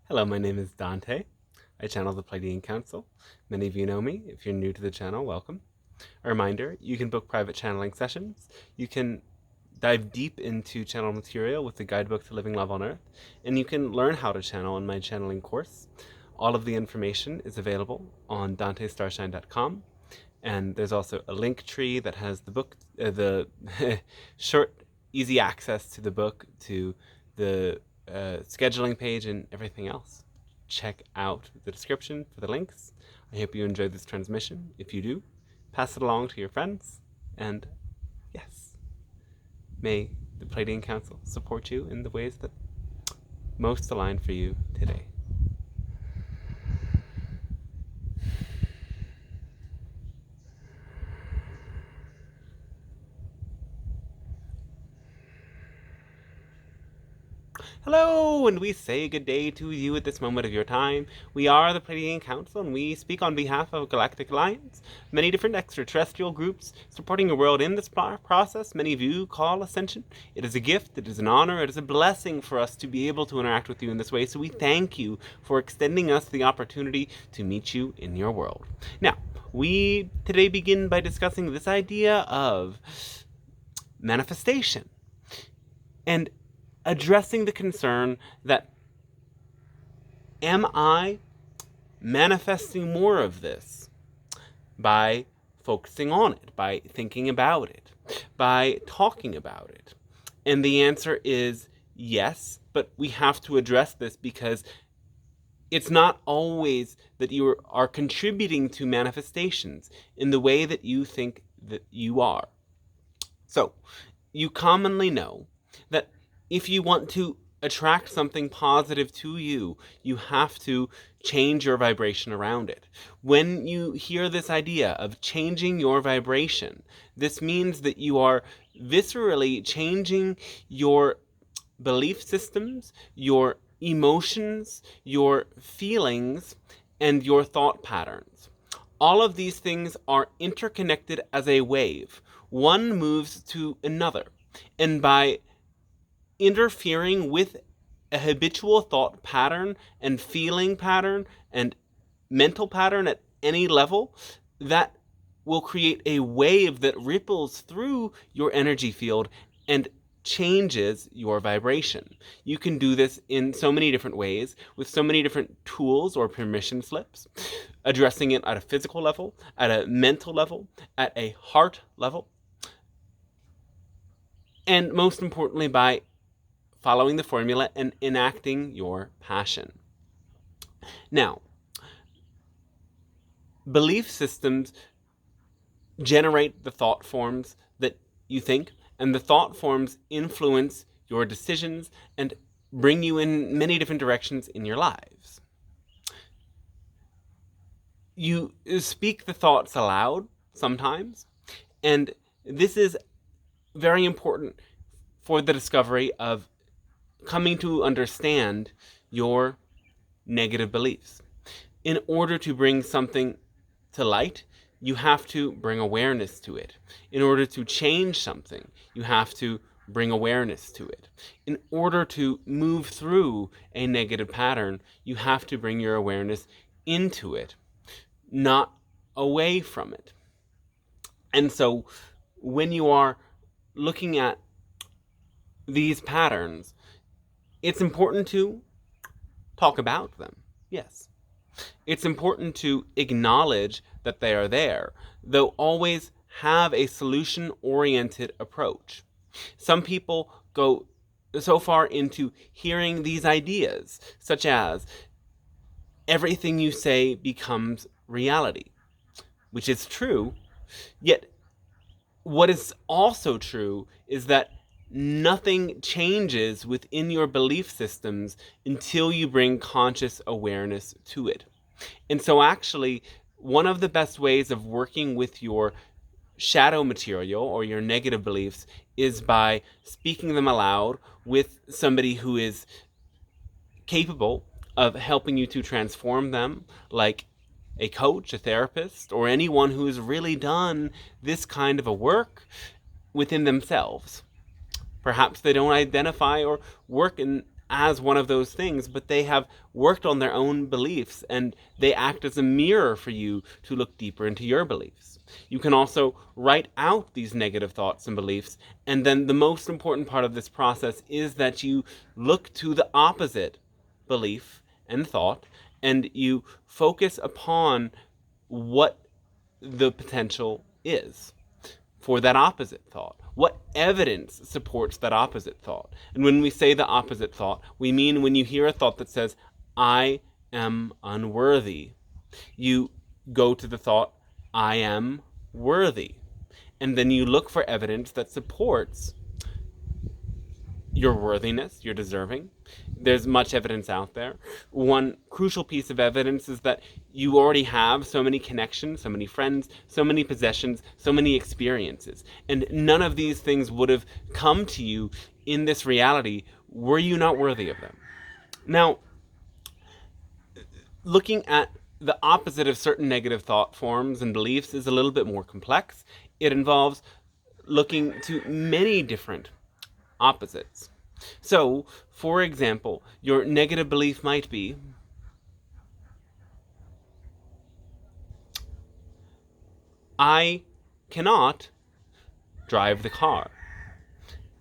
Hello, my name is Dante. I channel the Pleiadian Council. Many of you know me. If you're new to the channel, welcome. A reminder, you can book private channeling sessions. You can dive deep into channel material with the guidebook to living love on earth, and you can learn how to channel in my channeling course. All of the information is available on dantestarshine.com, and there's also a link tree that has the book, the short, easy access to the book, to the scheduling page, and everything else. Check out the description for the links. I hope you enjoyed this transmission. If you do, pass it along to your friends, and yes, may the Pleiadian Council support you in the ways that most align for you today. Hello, and we say good day to you at this moment of your time. We are the Pleiadian Council, and we speak on behalf of Galactic Alliance, many different extraterrestrial groups supporting the world in this process. Many of you call Ascension. It is a gift, it is an honor, it is a blessing for us to be able to interact with you in this way, so we thank you for extending us the opportunity to meet you in your world. Now, we today begin by discussing this idea of manifestation, and addressing the concern that, am I manifesting more of this by focusing on it, by thinking about it, by talking about it? And the answer is yes, but we have to address this because it's not always that you are contributing to manifestations in the way that you think that you are. So, you commonly know that if you want to attract something positive to you, you have to change your vibration around it. When you hear this idea of changing your vibration, this means that you are viscerally changing your belief systems, your emotions, your feelings, and your thought patterns. All of these things are interconnected as a wave. One moves to another, and by interfering with a habitual thought pattern and feeling pattern and mental pattern at any level, that will create a wave that ripples through your energy field and changes your vibration. You can do this in so many different ways, with so many different tools or permission slips, addressing it at a physical level, at a mental level, at a heart level, and most importantly, by following the formula and enacting your passion. Now, belief systems generate the thought forms that you think, and the thought forms influence your decisions and bring you in many different directions in your lives. You speak the thoughts aloud sometimes, and this is very important for the discovery of coming to understand your negative beliefs. In order to bring something to light, you have to bring awareness to it. In order to change something, you have to bring awareness to it. In order to move through a negative pattern, you have to bring your awareness into it, not away from it. And so when you are looking at these patterns, it's important to talk about them, yes. It's important to acknowledge that they are there, though always have a solution-oriented approach. Some people go so far into hearing these ideas, such as, everything you say becomes reality, which is true, yet what is also true is that nothing changes within your belief systems until you bring conscious awareness to it. And so actually, one of the best ways of working with your shadow material or your negative beliefs is by speaking them aloud with somebody who is capable of helping you to transform them, like a coach, a therapist, or anyone who's really done this kind of a work within themselves. Perhaps they don't identify or work in as one of those things, but they have worked on their own beliefs, and they act as a mirror for you to look deeper into your beliefs. You can also write out these negative thoughts and beliefs, and then the most important part of this process is that you look to the opposite belief and thought, and you focus upon what the potential is for that opposite thought. What evidence supports that opposite thought? And when we say the opposite thought, we mean when you hear a thought that says, I am unworthy, you go to the thought, I am worthy. And then you look for evidence that supports your worthiness, your deserving. There's much evidence out there. One crucial piece of evidence is that you already have so many connections, so many friends, so many possessions, so many experiences. And none of these things would have come to you in this reality were you not worthy of them. Now, looking at the opposite of certain negative thought forms and beliefs is a little bit more complex. It involves looking to many different opposites. So, for example, your negative belief might be, I cannot drive the car.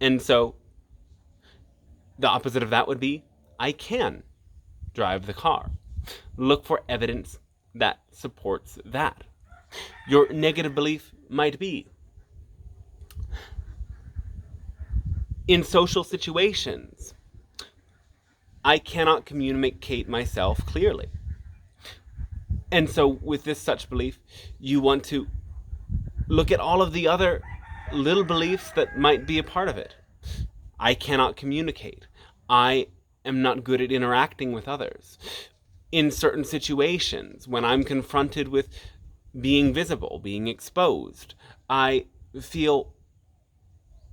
And so, the opposite of that would be, I can drive the car. Look for evidence that supports that. Your negative belief might be, in social situations, I cannot communicate myself clearly. And so with this such belief, you want to look at all of the other little beliefs that might be a part of it. I cannot communicate. I am not good at interacting with others. In certain situations, when I'm confronted with being visible, being exposed, I feel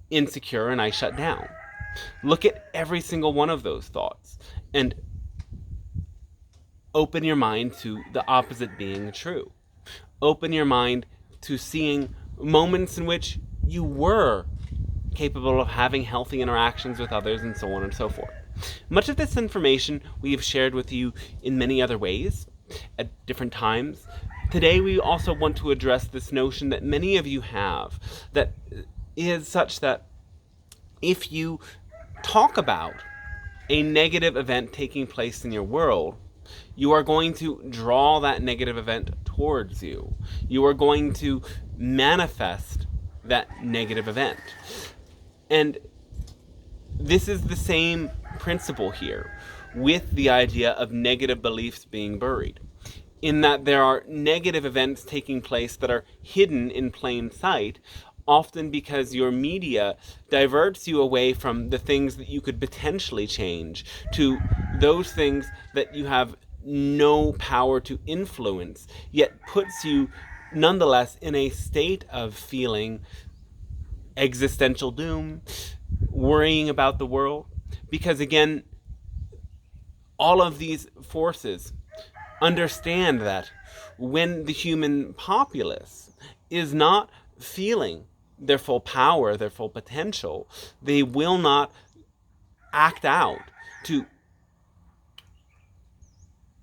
insecure and I shut down. Look at every single one of those thoughts and open your mind to the opposite being true. Open your mind to seeing moments in which you were capable of having healthy interactions with others and so on and so forth. Much of this information we have shared with you in many other ways at different times. Today we also want to address this notion that many of you have that is such that if you talk about a negative event taking place in your world, you are going to draw that negative event towards you. You are going to manifest that negative event. And this is the same principle here with the idea of negative beliefs being buried, in that there are negative events taking place that are hidden in plain sight, often because your media diverts you away from the things that you could potentially change to those things that you have no power to influence, yet puts you nonetheless in a state of feeling existential doom, worrying about the world. Because again, all of these forces understand that when the human populace is not feeling their full power, their full potential, they will not act out to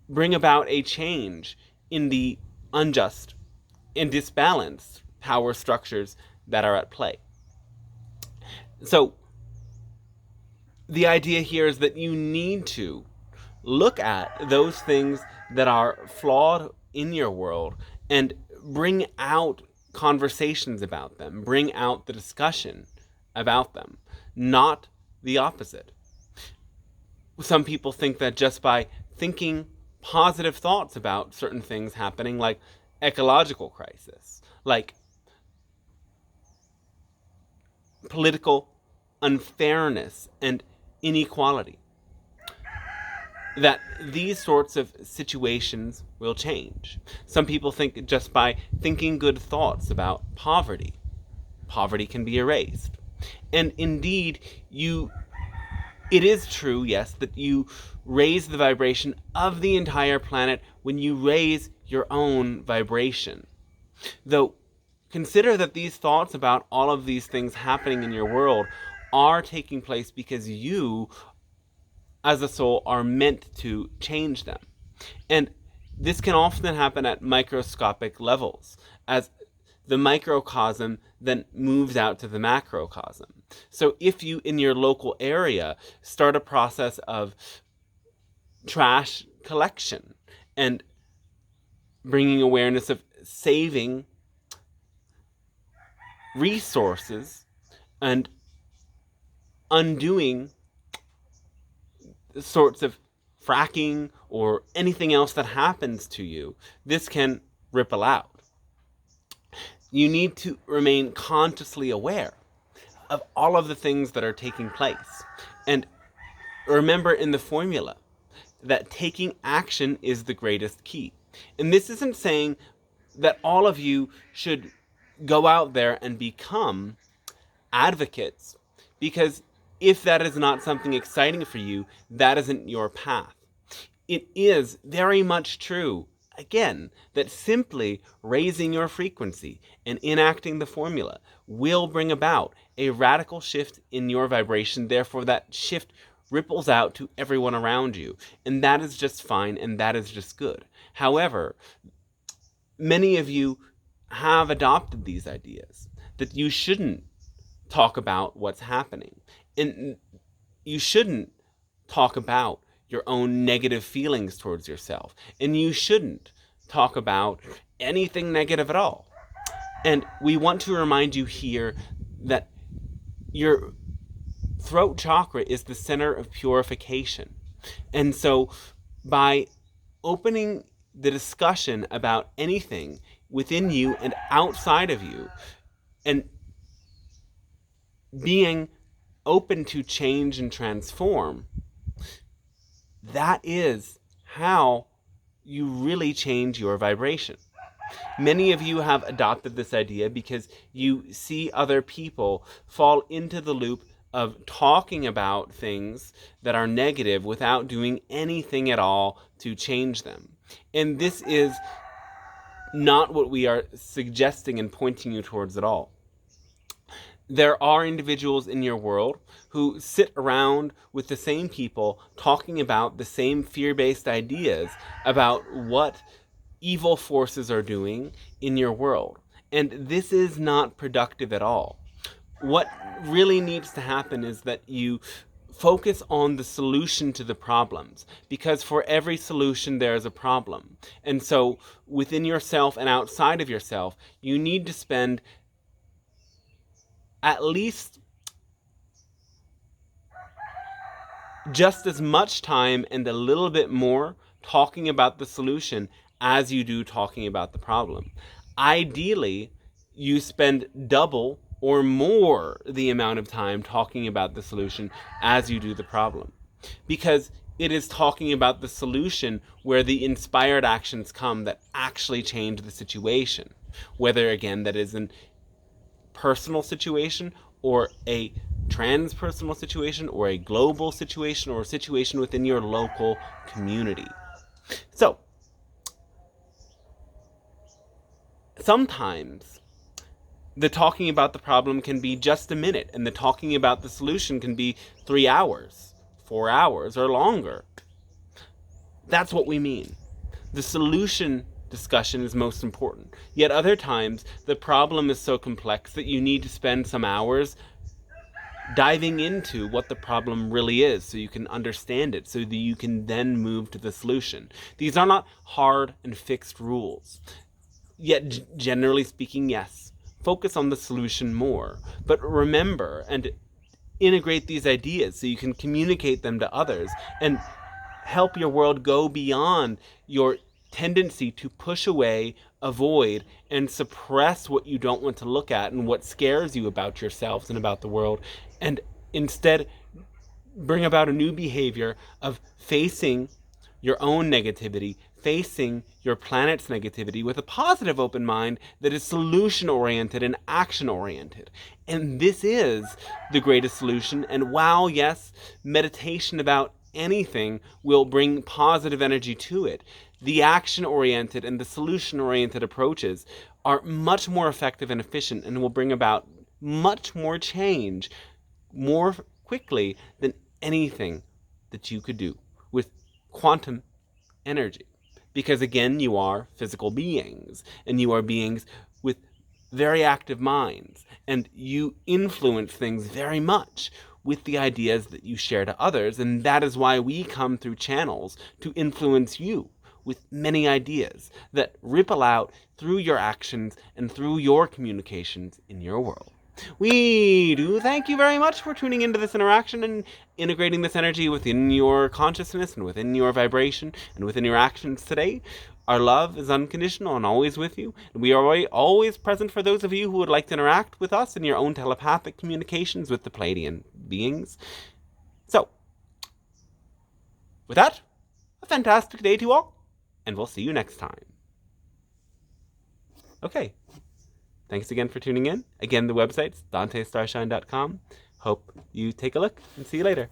bring about a change in the unjust and disbalanced power structures that are at play. So the idea here is that you need to look at those things that are flawed in your world and bring out conversations about them, bring out the discussion about them, not the opposite. Some people think that just by thinking positive thoughts about certain things happening, like ecological crisis, like political unfairness and inequality, that these sorts of situations will change. Some people think just by thinking good thoughts about poverty, poverty can be erased. And indeed, it is true, yes, that you raise the vibration of the entire planet when you raise your own vibration. Though, consider that these thoughts about all of these things happening in your world are taking place because you as a soul are meant to change them. And this can often happen at microscopic levels, as the microcosm then moves out to the macrocosm. So if you, in your local area, start a process of trash collection and bringing awareness of saving resources and undoing sorts of fracking or anything else that happens to you, this can ripple out. You need to remain consciously aware of all of the things that are taking place. And remember in the formula that taking action is the greatest key. And this isn't saying that all of you should go out there and become advocates, because if that is not something exciting for you, that isn't your path. It is very much true, again, that simply raising your frequency and enacting the formula will bring about a radical shift in your vibration. Therefore, that shift ripples out to everyone around you. And that is just fine, and that is just good. However, many of you have adopted these ideas that you shouldn't talk about what's happening. And you shouldn't talk about your own negative feelings towards yourself. And you shouldn't talk about anything negative at all. And we want to remind you here that your throat chakra is the center of purification. And so by opening the discussion about anything within you and outside of you, and being open to change and transform, that is how you really change your vibration. Many of you have adopted this idea because you see other people fall into the loop of talking about things that are negative without doing anything at all to change them. And this is not what we are suggesting and pointing you towards at all. There are individuals in your world who sit around with the same people talking about the same fear-based ideas about what evil forces are doing in your world. And this is not productive at all. What really needs to happen is that you focus on the solution to the problems, because for every solution there is a problem. And so within yourself and outside of yourself, you need to spend at least just as much time and a little bit more talking about the solution as you do talking about the problem. Ideally, you spend double or more the amount of time talking about the solution as you do the problem, because it is talking about the solution where the inspired actions come that actually change the situation, whether again that is an personal situation or a transpersonal situation or a global situation or a situation within your local community. So sometimes the talking about the problem can be just a minute, and the talking about the solution can be 3 hours, 4 hours, or longer. That's what we mean. The solution discussion is most important. Yet other times, the problem is so complex that you need to spend some hours diving into what the problem really is so you can understand it, so that you can then move to the solution. These are not hard and fixed rules. Yet, generally speaking, yes, focus on the solution more. But remember and integrate these ideas so you can communicate them to others and help your world go beyond your tendency to push away, avoid, and suppress what you don't want to look at and what scares you about yourselves and about the world, and instead bring about a new behavior of facing your own negativity, facing your planet's negativity with a positive open mind that is solution-oriented and action-oriented. And this is the greatest solution. And while, yes, meditation about anything will bring positive energy to it, the action-oriented and the solution-oriented approaches are much more effective and efficient and will bring about much more change more quickly than anything that you could do with quantum energy. Because again, you are physical beings, and you are beings with very active minds, and you influence things very much with the ideas that you share to others, and that is why we come through channels to influence you with many ideas that ripple out through your actions and through your communications in your world. We do thank you very much for tuning into this interaction and integrating this energy within your consciousness and within your vibration and within your actions today. Our love is unconditional and always with you. And we are always present for those of you who would like to interact with us in your own telepathic communications with the Pleiadian beings. So, with that, a fantastic day to you all, and we'll see you next time. Okay. Thanks again for tuning in. Again, the website's DanteStarshine.com. Hope you take a look, and see you later.